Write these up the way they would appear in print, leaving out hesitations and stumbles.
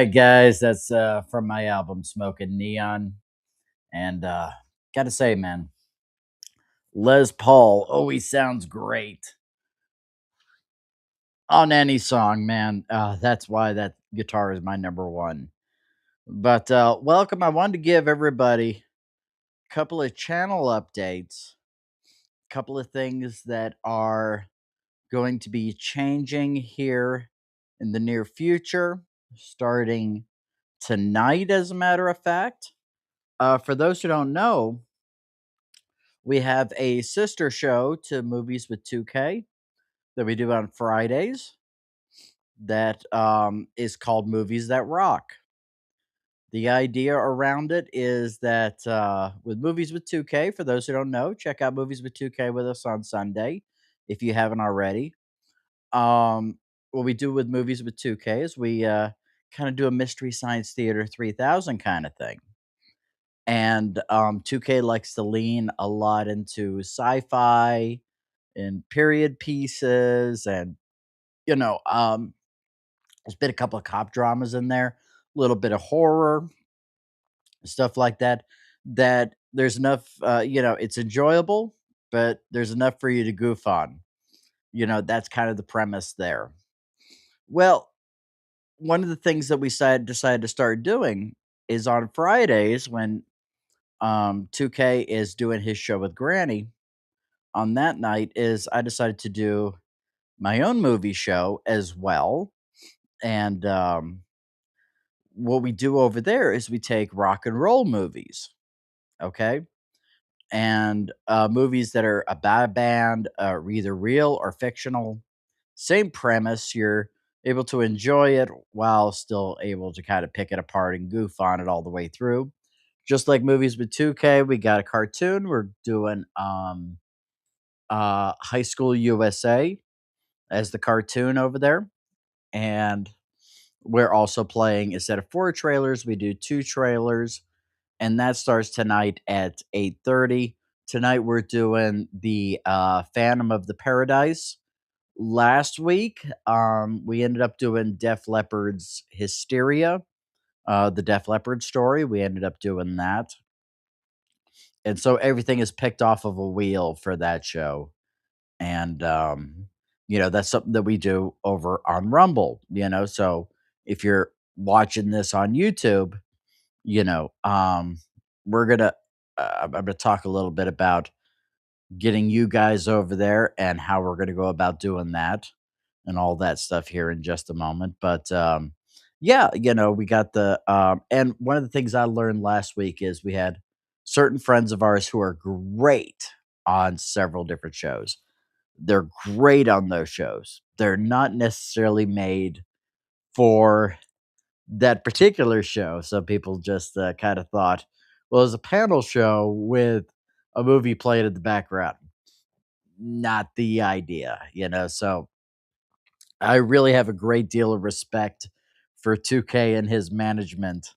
right, guys, that's from my album Smoking Neon. And gotta say, man, Les Paul always sounds great on any song, man. That's why that guitar is my number one. But welcome. I wanted to give everybody a couple of channel updates, a couple of things that are going to be changing here in the near future, starting tonight, as a matter of fact. For those who don't know, we have a sister show to Movies with 2K that we do on Fridays that is called Movies That Rock. The idea around it is that with Movies with 2K, for those who don't know, check out Movies with 2K with us on Sunday if you haven't already. Um, what we do with Movies with 2K is we kind of do a Mystery Science Theater 3000 kind of thing. And 2K likes to lean a lot into sci-fi and period pieces, and there's been a couple of cop dramas in there, a little bit of horror, stuff like that. That there's enough, it's enjoyable, but there's enough for you to goof on. That's kind of the premise there. Well, one of the things that we decided to start doing is on Fridays when 2K is doing his show with Granny. On that night, is I decided to do my own movie show as well. And what we do over there is we take rock and roll movies, okay? And movies that are about a band, either real or fictional. Same premise. You're able to enjoy it while still able to kind of pick it apart and goof on it all the way through. Just like Movies with 2K, we got a cartoon. We're doing High School USA as the cartoon over there. And we're also playing, instead of 4 trailers, we do 2 trailers, and that starts tonight at 8:30. Tonight, we're doing the, Phantom of the Paradise. Last week, we ended up doing Def Leppard's Hysteria, the Def Leppard story. We ended up doing that, and so everything is picked off of a wheel for that show. And that's something that we do over on Rumble. So if you're watching this on YouTube, you know um we're gonna I'm gonna talk a little bit about getting you guys over there and how we're gonna go about doing that and all that stuff here in just a moment. But yeah, we got the and one of the things I learned last week is we had certain friends of ours who are great on several different shows. They're great on those shows. They're not necessarily made for that particular show. Some people just kind of thought, well, it's a panel show with a movie playing in the background. Not the idea. So I really have a great deal of respect for 2K and his management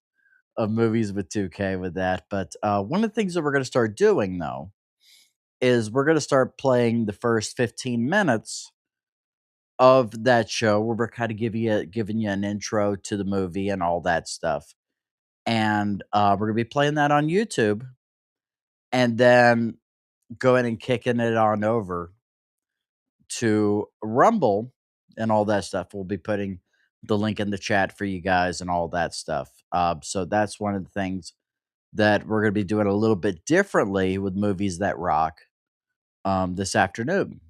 of Movies with 2K with that. But one of the things that we're going to start doing, though, is we're going to start playing the first 15 minutes of that show where we're kind of giving you an intro to the movie and all that stuff. And we're gonna be playing that on YouTube, and then going and kicking it on over to Rumble and all that stuff. We'll be putting the link in the chat for you guys and all that stuff. So that's one of the things that we're gonna be doing a little bit differently with Movies That Rock this afternoon.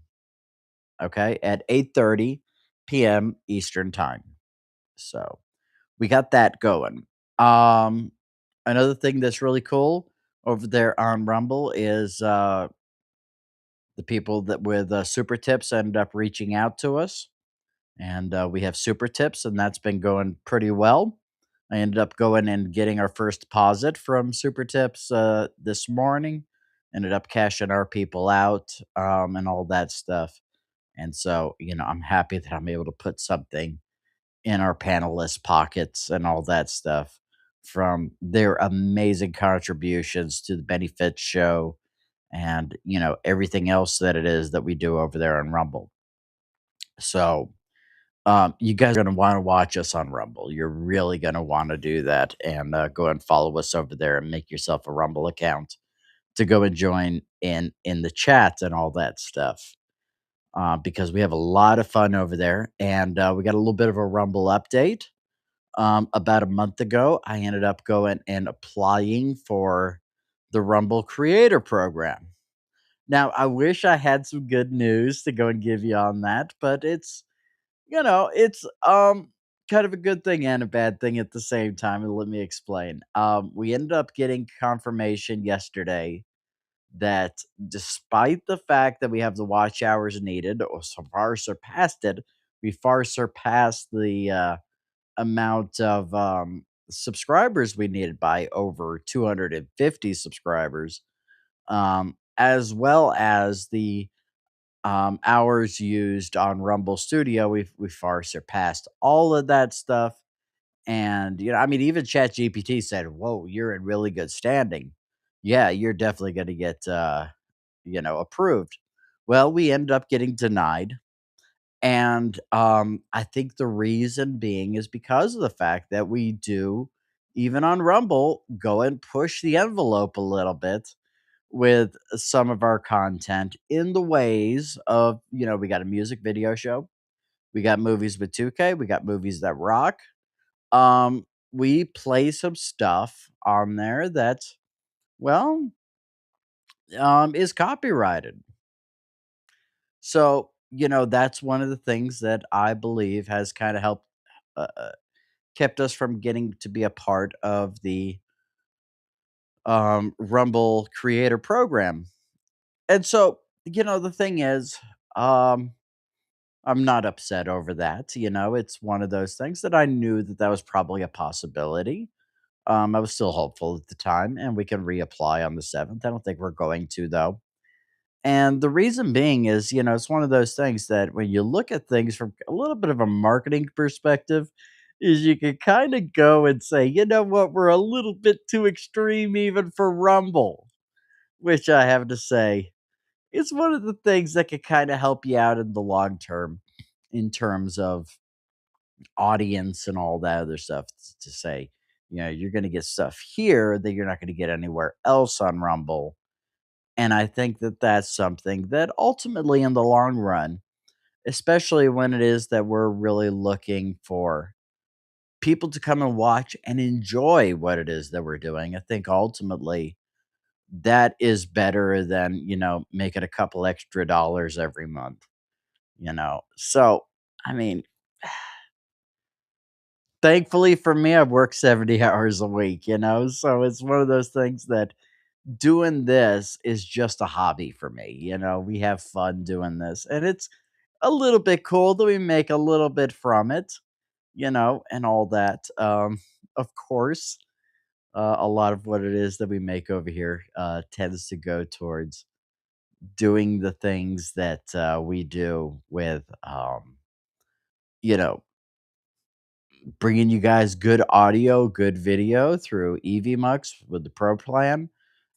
Okay, at 8:30 p.m. Eastern time. So we got that going. Um, Another thing that's really cool over there on Rumble is the people that with Super Tips ended up reaching out to us, and we have Super Tips, and that's been going pretty well. I ended up going and getting our first deposit from Super Tips this morning. Ended up cashing our people out and all that stuff. And so, I'm happy that I'm able to put something in our panelists' pockets and all that stuff from their amazing contributions to the Benefit show and, everything else that it is that we do over there on Rumble. So, You guys are gonna wanna watch us on Rumble. You're really gonna wanna do that, and, go and follow us over there and make yourself a Rumble account to go and join in the chat and all that stuff, because we have a lot of fun over there, and, we got a little bit of a Rumble update. About a month ago, I ended up going and applying for the Rumble Creator Program. Now, I wish I had some good news to go and give you on that, but it's kind of a good thing and a bad thing at the same time, and let me explain. We ended up getting confirmation yesterday that despite the fact that we have the watch hours needed, or so far surpassed it, we far surpassed the amount of subscribers we needed by over 250 subscribers, as well as the hours used on Rumble Studio. We far surpassed all of that stuff. And I mean, even ChatGPT said, "Whoa, you're in really good standing. Yeah, you're definitely going to get approved." Well, we ended up getting denied, and I think the reason being is because of the fact that we do, even on Rumble, go and push the envelope a little bit with some of our content in the ways of, we got a music video show, we got movies with 2K, we got movies that rock. We play some stuff on there that, well, is copyrighted. So, that's one of the things that I believe has kind of helped, kept us from getting to be a part of the Rumble creator program. And so, the thing is, um, I'm not upset over that. It's one of those things that I knew that that was probably a possibility. I was still hopeful at the time, and we can reapply on the 7th. I don't think we're going to, though. And the reason being is, it's one of those things that when you look at things from a little bit of a marketing perspective, is you can kind of go and say, you know what, we're a little bit too extreme even for Rumble, which I have to say, it's one of the things that could kind of help you out in the long term in terms of audience and all that other stuff to say, you're going to get stuff here that you're not going to get anywhere else on Rumble. And I think that that's something that ultimately, in the long run, especially when it is that we're really looking for people to come and watch and enjoy what it is that we're doing, I think ultimately that is better than, making a couple extra dollars every month. So, I mean, thankfully for me, I work 70 hours a week. So it's one of those things that doing this is just a hobby for me. We have fun doing this, and it's a little bit cool that we make a little bit from it, and all that. Of course, a lot of what it is that we make over here tends to go towards doing the things that we do with, you know, bringing you guys good audio, good video through EVMux with the Pro plan,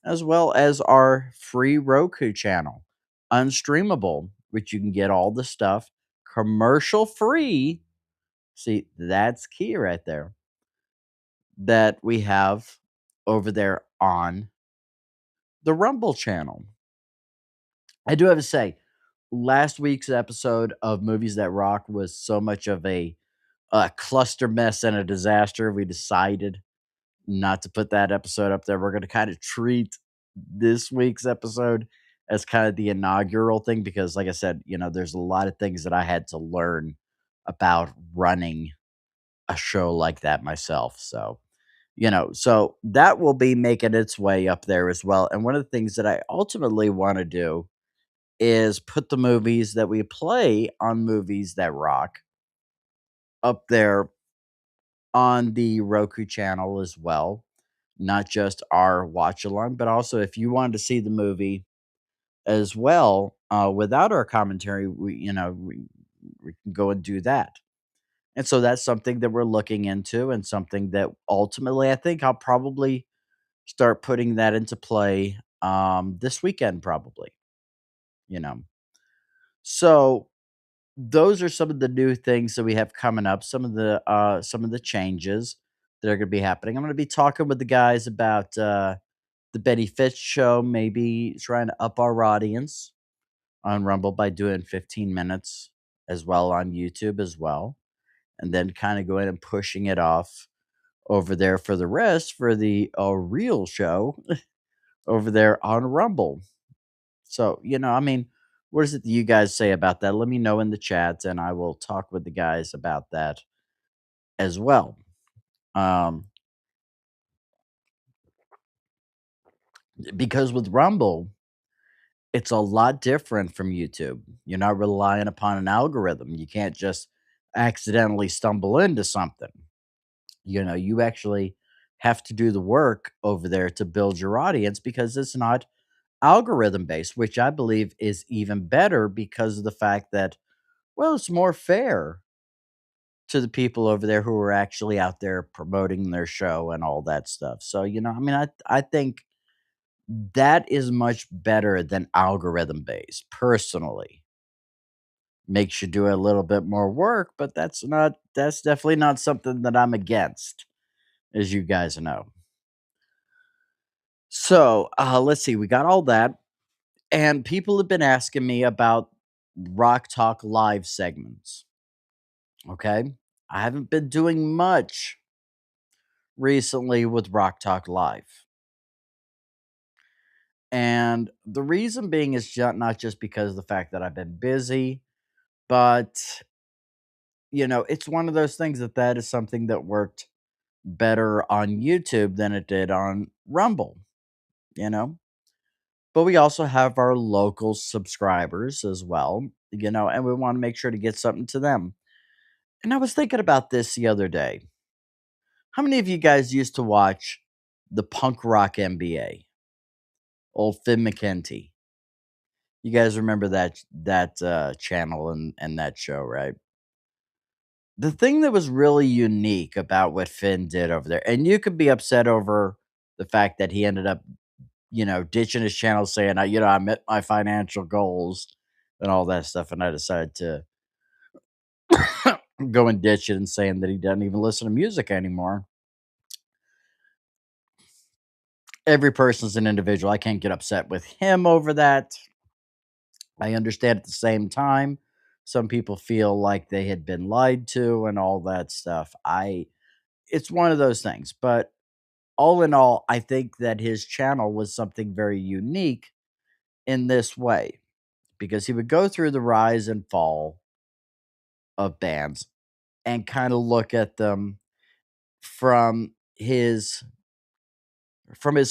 as well as our free Roku channel, Unstreamable, which you can get all the stuff commercial free. See, that's key right there. That we have over there on the Rumble channel. I do have to say, last week's episode of Movies That Rock was so much of a cluster mess and a disaster. We decided not to put that episode up there. We're going to kind of treat this week's episode as kind of the inaugural thing because, like I said, there's a lot of things that I had to learn about running a show like that myself. So that will be making its way up there as well. And one of the things that I ultimately want to do is put the movies that we play on Movies That Rock up there on the Roku channel as well. Not just our watch along, but also if you wanted to see the movie as well without our commentary, we can go and do that. And so that's something that we're looking into and something that ultimately I think I'll probably start putting that into play this weekend, probably, you know. So those are some of the new things that we have coming up, some of the changes that are gonna be happening. I'm gonna be talking with the guys about, the Betty Fitch show, maybe trying to up our audience on Rumble by doing 15 minutes as well on YouTube as well, and then kinda going and pushing it off over there for the rest for the, real show over there on Rumble. So, I mean, what is it that you guys say about that? Let me know in the chat, and I will talk with the guys about that as well. Um, because with Rumble, it's a lot different from YouTube. You're not relying upon an algorithm. You can't just accidentally stumble into something. You actually have to do the work over there to build your audience because it's not algorithm based, which I believe is even better because of the fact that, well, it's more fair to the people over there who are actually out there promoting their show and all that stuff. So, I mean, I think that is much better than algorithm based, personally. Makes you do a little bit more work, but that's definitely not something that I'm against, as you guys know. So, let's see, we got all that, and people have been asking me about Rock Talk Live segments. Okay. I haven't been doing much recently with Rock Talk Live. And the reason being is not just because of the fact that I've been busy, but it's one of those things that is something that worked better on YouTube than it did on Rumble, you know? But we also have our local subscribers as well, and we want to make sure to get something to them. And I was thinking about this the other day. How many of you guys used to watch the Punk Rock NBA? Old Finn McKenty. You guys remember that channel and that show, right? The thing that was really unique about what Finn did over there, and you could be upset over the fact that he ended up, ditching his channel saying, I met my financial goals and all that stuff, and I decided to go and ditch it and saying that he doesn't even listen to music anymore. Every person's an individual. I can't get upset with him over that. I understand at the same time, some people feel like they had been lied to and all that stuff. It's one of those things, but all in all, I think that his channel was something very unique in this way because he would go through the rise and fall of bands and kind of look at them from his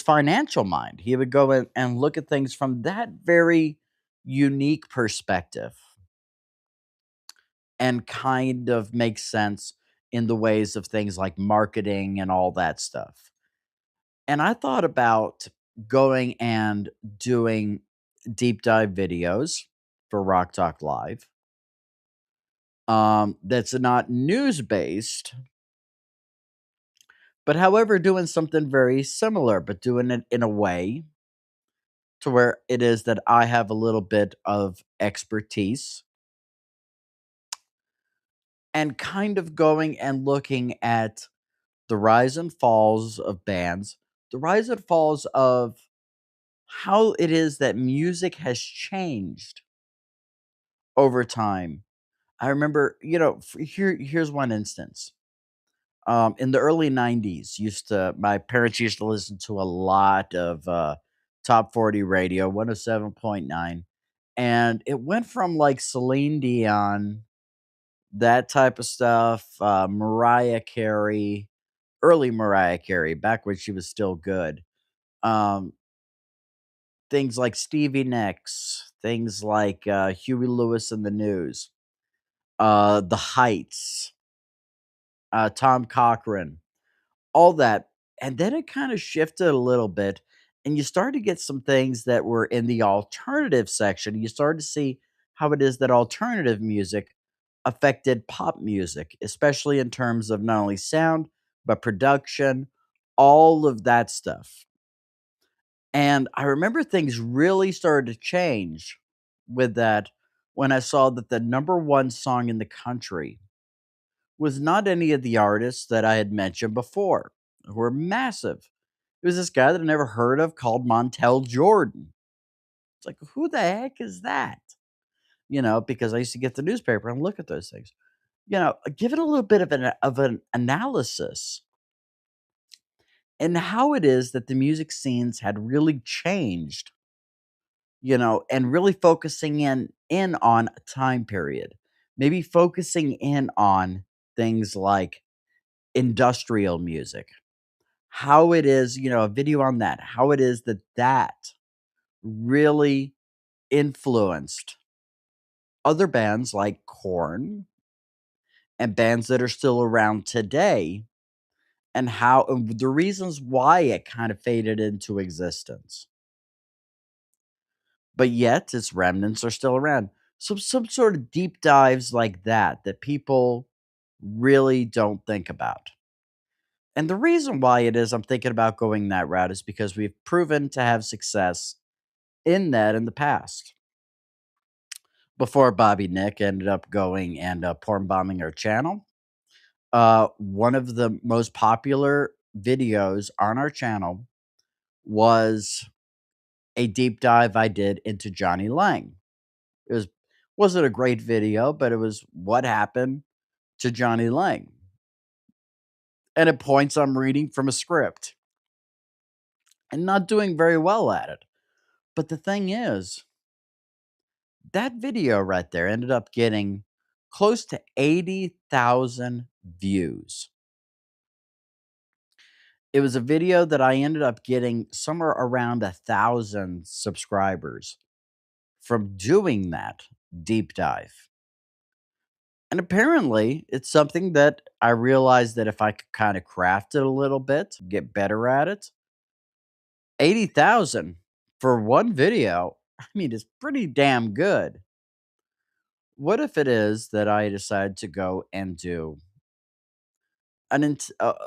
financial mind. He would go in and look at things from that very unique perspective and kind of make sense in the ways of things like marketing and all that stuff. And I thought about going and doing deep dive videos for Rock Talk Live. That's not news based, but however, doing something very similar, but doing it in a way to where it is that I have a little bit of expertise and kind of going and looking at the rise and falls of bands, the rise and falls of how it is that music has changed over time. I remember, here's one instance. In the early 90s, my parents used to listen to a lot of top 40 radio, 107.9. And it went from like Celine Dion, that type of stuff, Mariah Carey, early Mariah Carey, back when she was still good. Um, Things like Stevie Nicks, things like Huey Lewis and the News, The Heights, Tom Cochran, all that. And then it kind of shifted a little bit, and you started to get some things that were in the alternative section. You started to see how it is that alternative music affected pop music, especially in terms of not only sound, but production, all of that stuff. And I remember things really started to change with that when I saw that the number one song in the country was not any of the artists that I had mentioned before, who were massive. It was this guy that I never heard of called Montel Jordan. It's like, who the heck is that? Because I used to get the newspaper and look at those things. Give it a little bit of an analysis and how it is that the music scenes had really changed, and really focusing in on a time period. Maybe focusing in on things like industrial music. How it is, a video on that, how it is that that really influenced other bands like Korn and bands that are still around today, and how and the reasons why it kind of faded into existence. But yet its remnants are still around. So some sort of deep dives like that people really don't think about. And the reason why it is I'm thinking about going that route is because we've proven to have success in that in the past. Before Bobby Nick ended up going and porn bombing our channel, one of the most popular videos on our channel was a deep dive I did into Johnny Lang. It wasn't a great video, but it was what happened to Johnny Lang. And at points I'm reading from a script and not doing very well at it. But the thing is, that video right there ended up getting close to 80,000 views. It was a video that I ended up getting somewhere around 1,000 subscribers from doing that deep dive. And apparently, it's something that I realized that if I could kind of craft it a little bit, get better at it, 80,000 for one video, I mean, it's pretty damn good. What if it is that I decide to go and do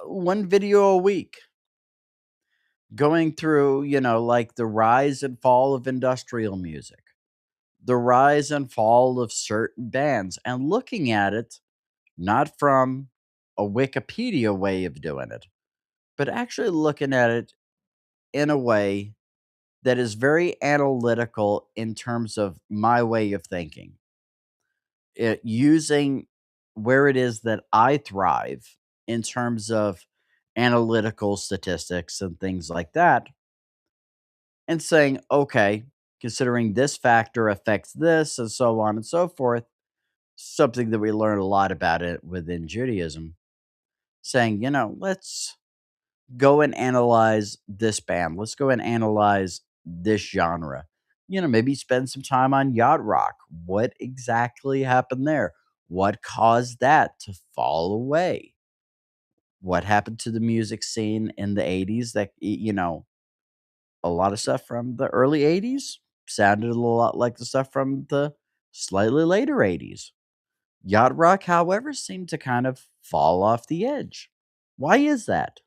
one video a week, going through, like the rise and fall of industrial music, the rise and fall of certain bands, and looking at it not from a Wikipedia way of doing it, but actually looking at it in a way that is very analytical in terms of my way of thinking. Using where it is that I thrive in terms of analytical statistics and things like that, and saying, okay, considering this factor affects this, and so on and so forth, something that we learn a lot about it within Judaism, saying, let's go and analyze this band. Let's go and analyze this genre. Maybe spend some time on yacht rock. What exactly happened there? What caused that to fall away? What happened to the music scene in the 80s that, a lot of stuff from the early 80s sounded a lot like the stuff from the slightly later 80s. Yacht rock, however, seemed to kind of fall off the edge. Why is that?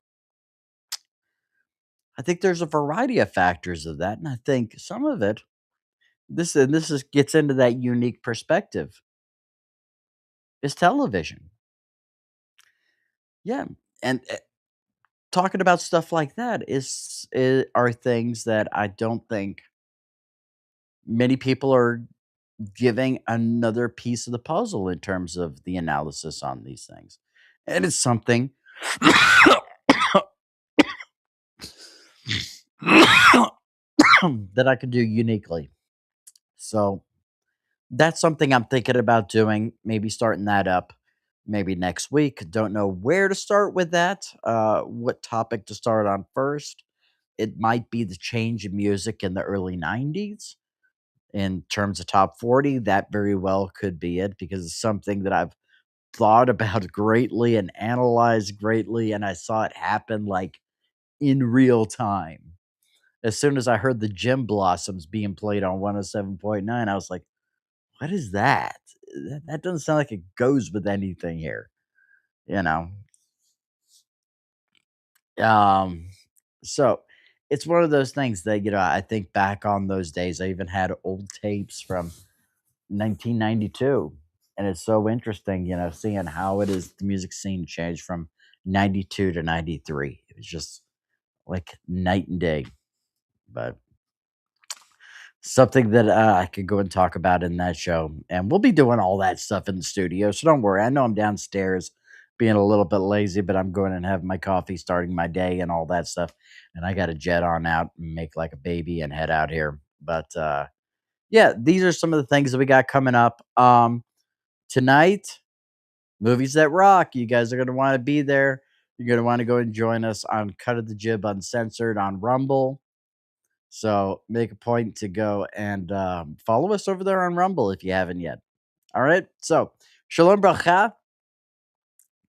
I think there's a variety of factors of that, and I think some of it, this is gets into that unique perspective, is television. Yeah, and talking about stuff like that are things that I don't think many people are giving another piece of the puzzle in terms of the analysis on these things, and it's something that I could do uniquely. So that's something I'm thinking about doing, maybe starting that up maybe next week. Don't know where to start with that, what topic to start on first. It might be the change in music in the early 90s in terms of top 40. That very well could be it because it's something that I've thought about greatly and analyzed greatly, and I saw it happen like in real time. As soon as I heard the Gym Blossoms being played on 107.9, I was like, what is that? That doesn't sound like it goes with anything here, you know? Um, so it's one of those things that, I think back on those days. I even had old tapes from 1992. And it's so interesting, seeing how it is the music scene changed from 92 to 93. It was just like night and day. But something that I could go and talk about in that show. And we'll be doing all that stuff in the studio. So don't worry. I know I'm downstairs being a little bit lazy, but I'm going and having my coffee, starting my day, and all that stuff. And I got to jet on out and make like a baby and head out here. But yeah, these are some of the things that we got coming up. Tonight, movies that rock. You guys are going to want to be there. You're going to want to go and join us on Cut of the Jib Uncensored on Rumble. So make a point to go and follow us over there on Rumble if you haven't yet. All right. So shalom bracha,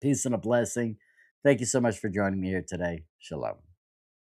peace and a blessing. Thank you so much for joining me here today. Shalom.